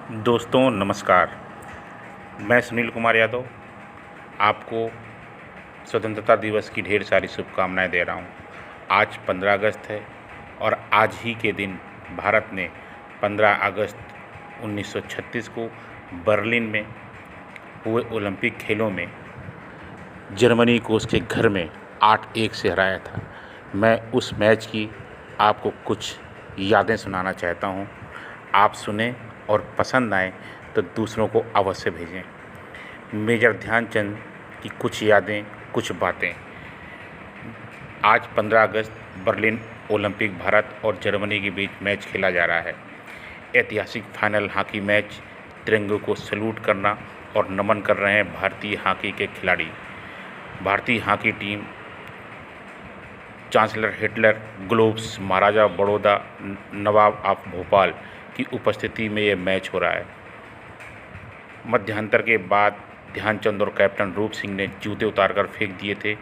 दोस्तों नमस्कार। मैं सुनील कुमार यादव आपको स्वतंत्रता दिवस की ढेर सारी शुभकामनाएं दे रहा हूं। आज 15 अगस्त है और आज ही के दिन भारत ने 15 अगस्त 1936 को बर्लिन में हुए ओलंपिक खेलों में जर्मनी को उसके घर में 8-1 से हराया था। मैं उस मैच की आपको कुछ यादें सुनाना चाहता हूं। आप सुने और पसंद आए तो दूसरों को अवश्य भेजें। मेजर ध्यानचंद की कुछ यादें, कुछ बातें। आज 15 अगस्त बर्लिन ओलंपिक भारत और जर्मनी के बीच मैच खेला जा रहा है। ऐतिहासिक फाइनल हॉकी मैच। तिरंगे को सैल्यूट करना और नमन कर रहे हैं भारतीय हॉकी के खिलाड़ी। भारतीय हॉकी टीम चांसलर हिटलर ग्लोब्स महाराजा बड़ौदा नवाब ऑफ भोपाल की उपस्थिति में यह मैच हो रहा है। मध्यांतर के बाद ध्यानचंद और कैप्टन रूप सिंह ने जूते उतारकर फेंक दिए थे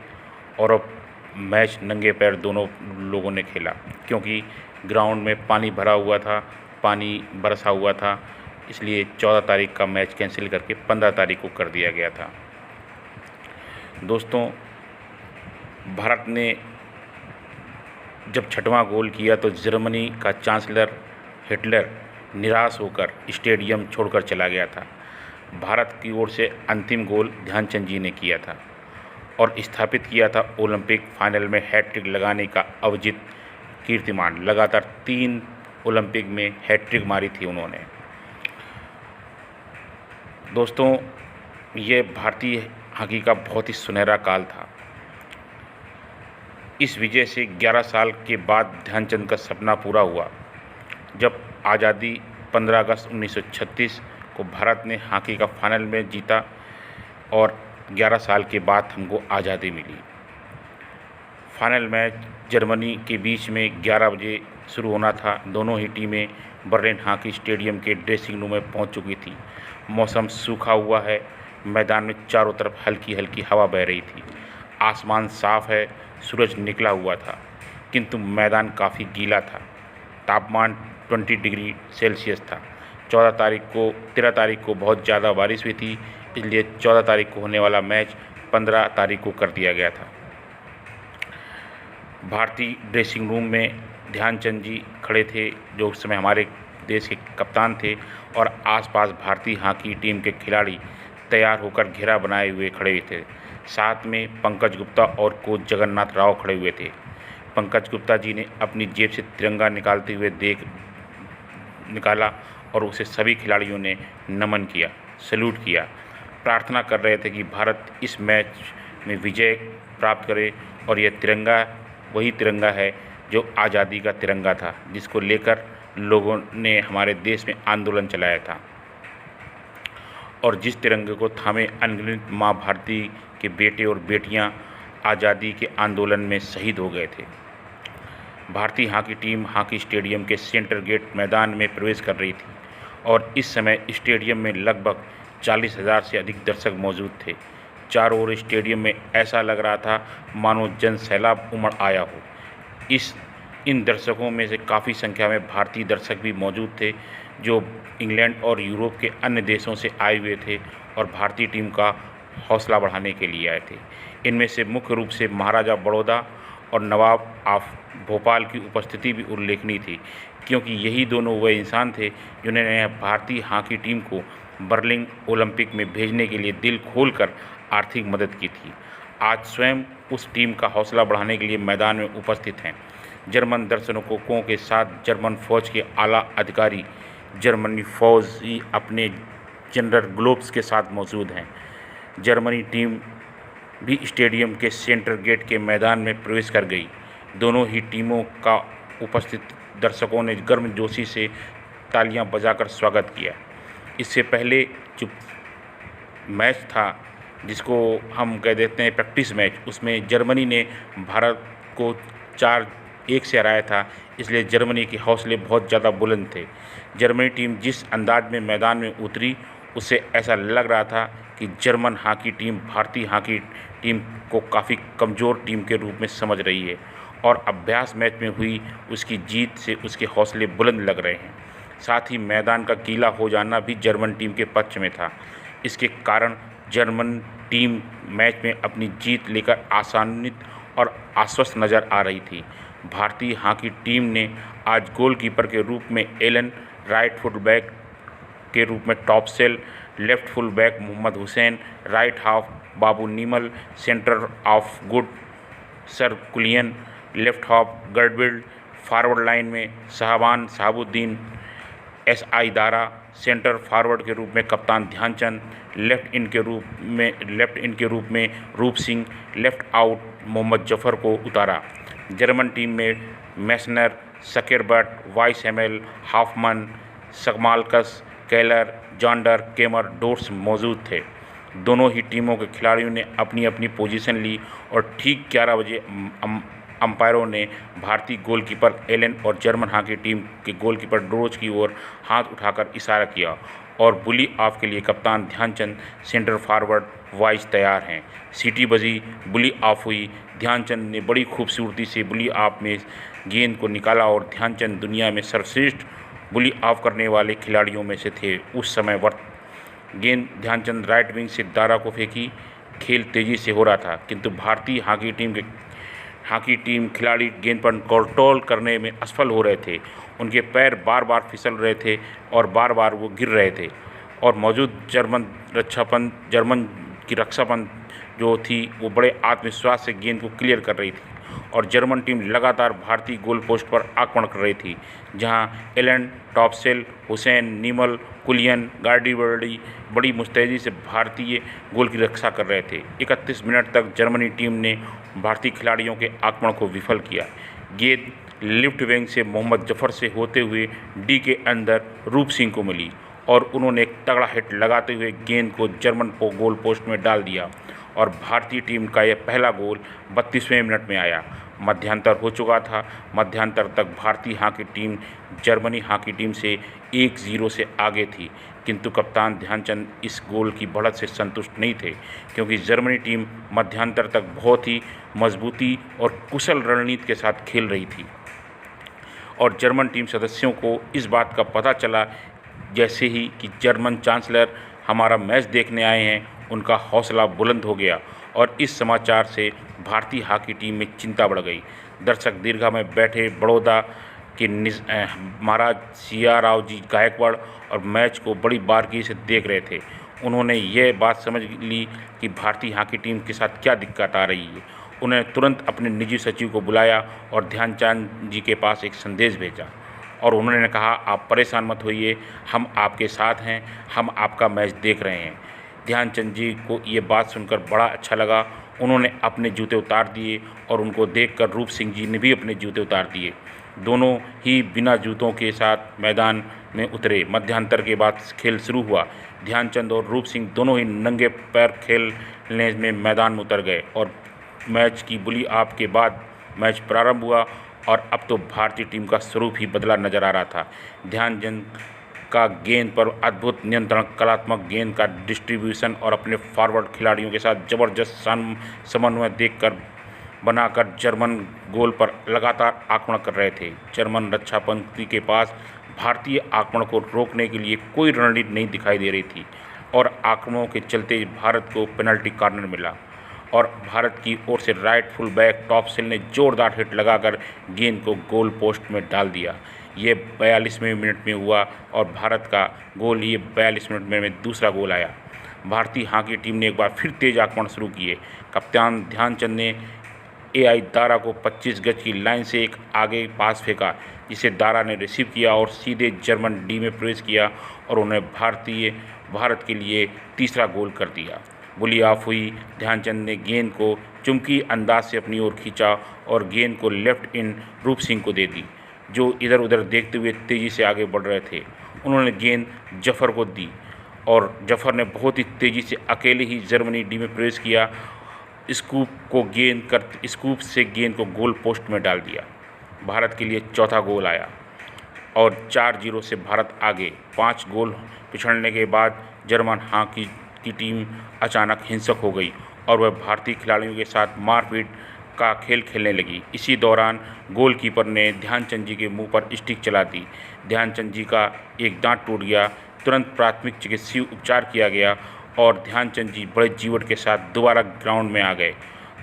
और अब मैच नंगे पैर दोनों लोगों ने खेला, क्योंकि ग्राउंड में पानी भरा हुआ था, पानी बरसा हुआ था। इसलिए 14 तारीख का मैच कैंसिल करके 15 तारीख को कर दिया गया था। दोस्तों, भारत ने जब 6वां गोल किया तो जर्मनी का चांसलर हिटलर निराश होकर स्टेडियम छोड़कर चला गया था। भारत की ओर से अंतिम गोल ध्यानचंद जी ने किया था और स्थापित किया था ओलंपिक फाइनल में हैट्रिक लगाने का अविजित कीर्तिमान। लगातार 3 ओलंपिक में हैट्रिक मारी थी उन्होंने। दोस्तों, ये भारतीय हॉकी का बहुत ही सुनहरा काल था। इस विजय से 11 साल के बाद ध्यानचंद का सपना पूरा हुआ, जब आज़ादी 15 अगस्त 1936 को भारत ने हॉकी का फाइनल में जीता और 11 साल के बाद हमको आज़ादी मिली। फाइनल मैच जर्मनी के बीच में 11 बजे शुरू होना था। दोनों ही टीमें बर्लिन हॉकी स्टेडियम के ड्रेसिंग रूम में पहुंच चुकी थी। मौसम सूखा हुआ है, मैदान में चारों तरफ हल्की हल्की हवा बह रही थी। आसमान साफ है, सूरज निकला हुआ था, किंतु मैदान काफ़ी गीला था। तापमान 20 डिग्री सेल्सियस था। 13 तारीख को बहुत ज़्यादा बारिश हुई थी, इसलिए 14 तारीख को होने वाला मैच 15 तारीख को कर दिया गया था। भारतीय ड्रेसिंग रूम में ध्यानचंद जी खड़े थे, जो उस समय हमारे देश के कप्तान थे, और आसपास भारतीय हॉकी टीम के खिलाड़ी तैयार होकर घेरा बनाए हुए खड़े हुए थे। साथ में पंकज गुप्ता और कोच जगन्नाथ राव खड़े हुए थे। पंकज गुप्ता जी ने अपनी जेब से तिरंगा निकालते हुए निकाला और उसे सभी खिलाड़ियों ने नमन किया, सैल्यूट किया। प्रार्थना कर रहे थे कि भारत इस मैच में विजय प्राप्त करे, और यह तिरंगा वही तिरंगा है जो आज़ादी का तिरंगा था, जिसको लेकर लोगों ने हमारे देश में आंदोलन चलाया था, और जिस तिरंगे को थामे अनगिनत माँ भारती के बेटे और बेटियां आज़ादी के आंदोलन में शहीद हो गए थे। भारतीय हॉकी टीम हॉकी स्टेडियम के सेंटर गेट मैदान में प्रवेश कर रही थी, और इस समय स्टेडियम में लगभग 40,000 से अधिक दर्शक मौजूद थे। चारों ओर स्टेडियम में ऐसा लग रहा था मानो जन सैलाब उमड़ आया हो। इन दर्शकों में से काफ़ी संख्या में भारतीय दर्शक भी मौजूद थे, जो इंग्लैंड और यूरोप के अन्य देशों से आए हुए थे और भारतीय टीम का हौसला बढ़ाने के लिए आए थे। इनमें से मुख्य रूप से महाराजा बड़ौदा और नवाब ऑफ भोपाल की उपस्थिति भी उल्लेखनीय थी, क्योंकि यही दोनों वह इंसान थे जिन्होंने भारतीय हॉकी टीम को बर्लिन ओलंपिक में भेजने के लिए दिल खोलकर आर्थिक मदद की थी। आज स्वयं उस टीम का हौसला बढ़ाने के लिए मैदान में उपस्थित हैं। जर्मन दर्शकों के साथ जर्मन फौज के आला अधिकारी जर्मनी फौज ही अपने जनरल ग्लोब्स के साथ मौजूद हैं। जर्मनी टीम भी स्टेडियम के सेंटर गेट के मैदान में प्रवेश कर गई। दोनों ही टीमों का उपस्थित दर्शकों ने गर्मजोशी से तालियां बजाकर स्वागत किया। इससे पहले जो मैच था, जिसको हम कह देते हैं प्रैक्टिस मैच, उसमें जर्मनी ने भारत को 4-1 से हराया था, इसलिए जर्मनी के हौसले बहुत ज़्यादा बुलंद थे। जर्मनी टीम जिस अंदाज में मैदान में उतरी, उससे ऐसा लग रहा था कि जर्मन हॉकी टीम भारतीय हॉकी टीम को काफ़ी कमज़ोर टीम के रूप में समझ रही है, और अभ्यास मैच में हुई उसकी जीत से उसके हौसले बुलंद लग रहे हैं। साथ ही मैदान का गीला हो जाना भी जर्मन टीम के पक्ष में था। इसके कारण जर्मन टीम मैच में अपनी जीत लेकर आसान्वित और आश्वस्त नज़र आ रही थी। भारतीय हॉकी टीम ने आज गोलकीपर के रूप में एलन, राइट फुटबैक के रूप में Tapsell, left full back Mohammad Hussain, right half Babu Nimal, centre of Goodsir Cullen, left half गर्डविल्ड, फॉरवर्ड लाइन में शाहबान Shahabuddin, SI Dara, centre forward के रूप में कप्तान ध्यानचंद, लेफ्ट इन के रूप में रूप सिंह, लेफ्ट आउट मोहम्मद जफर को उतारा। जर्मन टीम में मैसनर, शकेरबर्ट, vice Hamel, Hoffmann, सकमालकस, Keller, जॉन्डर, केमर, doors मौजूद थे। दोनों ही टीमों के खिलाड़ियों ने अपनी अपनी पोजीशन ली और ठीक 11 बजे अंपायरों ने भारतीय गोलकीपर एलन और जर्मन हॉकी टीम के गोलकीपर डोरोज की ओर हाथ उठाकर इशारा किया और बुली ऑफ के लिए कप्तान ध्यानचंद सेंटर फॉरवर्ड वाइस तैयार हैं। सीटी बजी, बुली ऑफ हुई। ध्यानचंद ने बड़ी खूबसूरती से बुली ऑफ में गेंद को निकाला और ध्यानचंद दुनिया में सर्वश्रेष्ठ बुली ऑफ करने वाले खिलाड़ियों में से थे। उस समय गेंद ध्यानचंद राइट विंग से दारा को फेंकी। खेल तेज़ी से हो रहा था, किंतु भारतीय हॉकी टीम खिलाड़ी गेंद पर कंट्रोल करने में असफल हो रहे थे। उनके पैर बार बार फिसल रहे थे और बार बार वो गिर रहे थे और मौजूद जर्मन की रक्षापन जो थी वो बड़े आत्मविश्वास से गेंद को क्लियर कर रही थी और जर्मन टीम लगातार भारतीय गोल पोस्ट पर आक्रमण कर रही थी, जहां Allen, Tapsell, Hussain, Nimal, Cullen, गार्डी बड़ी मुस्तैदी से भारतीय गोल की रक्षा कर रहे थे। 31 मिनट तक जर्मनी टीम ने भारतीय खिलाड़ियों के आक्रमण को विफल किया। गेंद लेफ्ट विंग से मोहम्मद जफर से होते हुए डी के अंदर रूप सिंह को मिली और उन्होंने एक तगड़ा हिट लगाते हुए गेंद को जर्मन गोल पोस्ट में डाल दिया और भारतीय टीम का यह पहला गोल 32वें मिनट में आया। मध्यांतर हो चुका था। मध्यांतर तक भारतीय hockey team Germany hockey team से 1-0 से आगे थी, किंतु कप्तान ध्यानचंद इस गोल की बढ़त से संतुष्ट नहीं थे, क्योंकि जर्मनी टीम मध्यांतर तक बहुत ही मजबूती और कुशल रणनीति के साथ खेल रही थी और जर्मन टीम सदस्यों को इस बात का पता चला जैसे ही कि जर्मन चांसलर हमारा मैच देखने आए हैं, उनका हौसला बुलंद हो गया और इस समाचार से भारतीय हॉकी टीम में चिंता बढ़ गई। दर्शक दीर्घा में बैठे बड़ौदा के महाराज सिया राव जी गायकवाड़ और मैच को बड़ी बारीकी से देख रहे थे। उन्होंने ये बात समझ ली कि भारतीय हॉकी टीम के साथ क्या दिक्कत आ रही है। उन्होंने तुरंत अपने निजी सचिव को बुलाया और ध्यानचंद जी के पास एक संदेश भेजा और उन्होंने कहा, आप परेशान मत होइए, हम आपके साथ हैं, हम आपका मैच देख रहे हैं। ध्यानचंद जी को ये बात सुनकर बड़ा अच्छा लगा। उन्होंने अपने जूते उतार दिए और उनको देखकर रूप सिंह जी ने भी अपने जूते उतार दिए। दोनों ही बिना जूतों के साथ मैदान में उतरे। मध्यांतर के बाद खेल शुरू हुआ। ध्यानचंद और रूप सिंह दोनों ही नंगे पैर खेलने में मैदान में उतर गए और मैच की बुली ऑफ के बाद मैच प्रारंभ हुआ और अब तो भारतीय टीम का स्वरूप ही बदला नजर आ रहा था। ध्यानचंद का गेंद पर अद्भुत नियंत्रण, कलात्मक गेंद का डिस्ट्रीब्यूशन और अपने फॉरवर्ड खिलाड़ियों के साथ जबरदस्त समन्वय बनाकर जर्मन गोल पर लगातार आक्रमण कर रहे थे। जर्मन रक्षा पंक्ति के पास भारतीय आक्रमण को रोकने के लिए कोई रणनीति नहीं दिखाई दे रही थी और आक्रमणों के चलते भारत को पेनल्टी कॉर्नर मिला और भारत की ओर से राइट फुल बैक टॉपसेल ने जोरदार हिट लगाकर गेंद को गोल पोस्ट में डाल दिया। ये 42वें मिनट में हुआ और भारत का गोल ये 42 मिनट में दूसरा गोल आया। भारतीय हॉकी टीम ने एक बार फिर तेज आक्रमण शुरू किए। कप्तान ध्यानचंद ने AI दारा को 25 गज की लाइन से एक आगे पास फेंका, जिसे दारा ने रिसीव किया और सीधे जर्मन डी में प्रवेश किया और उन्हें भारत के लिए तीसरा गोल कर दिया। बुली ऑफ हुई। ध्यानचंद ने गेंद को चुमकी अंदाज से अपनी ओर खींचा और गेंद को लेफ्ट इन रूप सिंह को दे दी, जो इधर उधर देखते हुए तेज़ी से आगे बढ़ रहे थे। उन्होंने गेंद जफर को दी और जफर ने बहुत ही तेज़ी से अकेले ही जर्मनी डी में प्रवेश किया। स्कूप से गेंद को गोल पोस्ट में डाल दिया। भारत के लिए चौथा गोल आया और 4-0 से भारत आगे। 5 गोल पिछड़ने के बाद जर्मन हॉकी की टीम अचानक हिंसक हो गई और वह भारतीय खिलाड़ियों के साथ मारपीट का खेल खेलने लगी। इसी दौरान गोलकीपर ने ध्यानचंद जी के मुंह पर स्टिक चला दी। ध्यानचंद जी का एक दांत टूट गया। तुरंत प्राथमिक चिकित्सीय उपचार किया गया और ध्यानचंद जी बड़े जीवट के साथ दोबारा ग्राउंड में आ गए।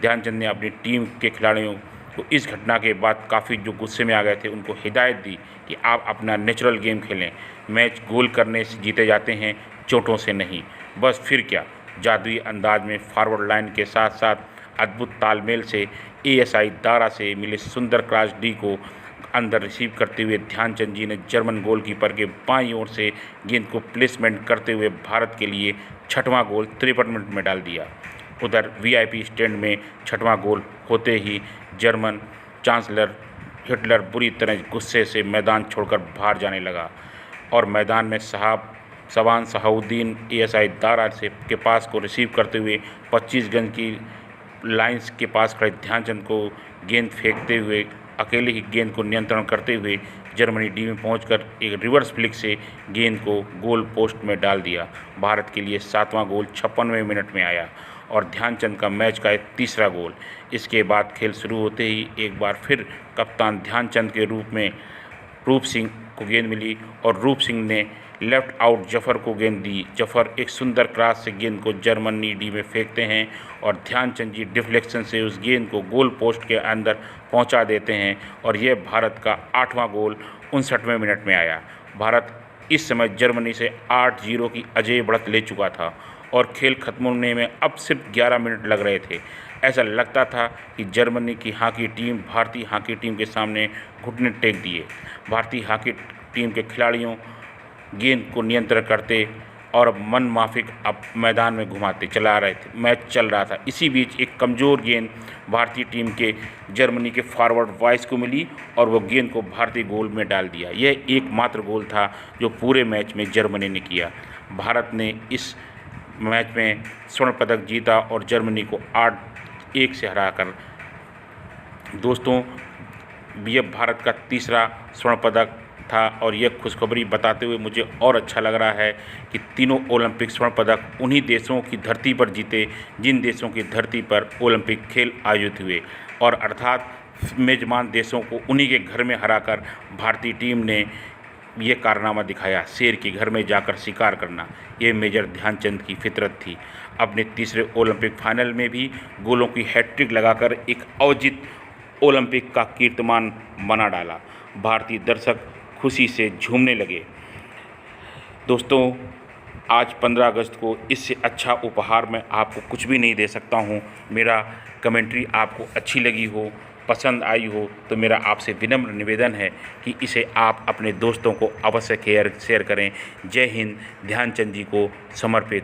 ध्यानचंद ने अपनी टीम के खिलाड़ियों को इस घटना के बाद काफ़ी जो गुस्से में आ गए थे उनको हिदायत दी कि आप अपना नेचुरल गेम खेलें। मैच गोल करने से जीते जाते हैं, चोटों से नहीं। बस फिर क्या, जादुई अंदाज में फॉरवर्ड लाइन के साथ साथ अद्भुत तालमेल से एएसआई दारा से मिले सुंदर क्रॉस डी को अंदर रिसीव करते हुए ध्यानचंद जी ने जर्मन गोलकीपर के बाईं ओर से गेंद को प्लेसमेंट करते हुए भारत के लिए 6वां गोल 53 मिनट में डाल दिया। उधर वीआईपी स्टैंड में 6वां गोल होते ही जर्मन चांसलर हिटलर बुरी तरह गुस्से से मैदान छोड़कर बाहर जाने लगा और मैदान में सवान सहाउद्दीन एएसआई दारा से के पास को रिसीव करते हुए 25 गज की लाइंस के पास खड़े ध्यानचंद को गेंद फेंकते हुए अकेले ही गेंद को नियंत्रण करते हुए जर्मनी डी में पहुंचकर एक रिवर्स फ्लिक से गेंद को गोल पोस्ट में डाल दिया। भारत के लिए 7वां गोल 56वें मिनट में आया और ध्यानचंद का मैच का एक तीसरा गोल। इसके बाद खेल शुरू होते ही एक बार फिर कप्तान ध्यानचंद के रूप में रूप सिंह को गेंद मिली और रूप सिंह ने लेफ्ट आउट जफर को गेंद दी। जफर एक सुंदर क्रॉस से गेंद को जर्मनी डी में फेंकते हैं और ध्यानचंद जी डिफ्लेक्शन से उस गेंद को गोल पोस्ट के अंदर पहुंचा देते हैं और यह भारत का 8वां गोल 59वें मिनट में आया। भारत इस समय जर्मनी से 8-0 की अजेय बढ़त ले चुका था और खेल खत्म होने में अब सिर्फ 11 मिनट लग रहे थे। ऐसा लगता था कि जर्मनी की हॉकी टीम भारतीय हॉकी टीम के सामने घुटने टेक दिए। भारतीय हॉकी टीम के खिलाड़ियों गेंद को नियंत्रण करते और मन माफिक अब मैदान में घुमाते चला रहे थे। मैच चल रहा था। इसी बीच एक कमज़ोर गेंद भारतीय टीम के जर्मनी के फॉरवर्ड वॉइस को मिली और वो गेंद को भारतीय गोल में डाल दिया। यह एकमात्र गोल था जो पूरे मैच में जर्मनी ने किया। भारत ने इस मैच में स्वर्ण पदक जीता और जर्मनी को 8-1 से हराकर। दोस्तों, यह भारत का तीसरा स्वर्ण पदक था और यह खुशखबरी बताते हुए मुझे और अच्छा लग रहा है कि तीनों ओलंपिक स्वर्ण पदक उन्हीं देशों की धरती पर जीते जिन देशों की धरती पर ओलंपिक खेल आयोजित हुए और अर्थात मेजबान देशों को उन्हीं के घर में हराकर भारतीय टीम ने ये कारनामा दिखाया। शेर के घर में जाकर शिकार करना, ये मेजर ध्यानचंद की फितरत थी। अपने तीसरे ओलंपिक फाइनल में भी गोलों की हैट्रिक लगाकर एक अवजित ओलंपिक का कीर्तिमान बना डाला। भारतीय दर्शक खुशी से झूमने लगे। दोस्तों, आज 15 अगस्त को इससे अच्छा उपहार मैं आपको कुछ भी नहीं दे सकता हूँ। मेरा कमेंट्री आपको अच्छी लगी हो, पसंद आई हो तो मेरा आपसे विनम्र निवेदन है कि इसे आप अपने दोस्तों को अवश्य शेयर करें। जय हिंद। ध्यानचंद जी को समर्पित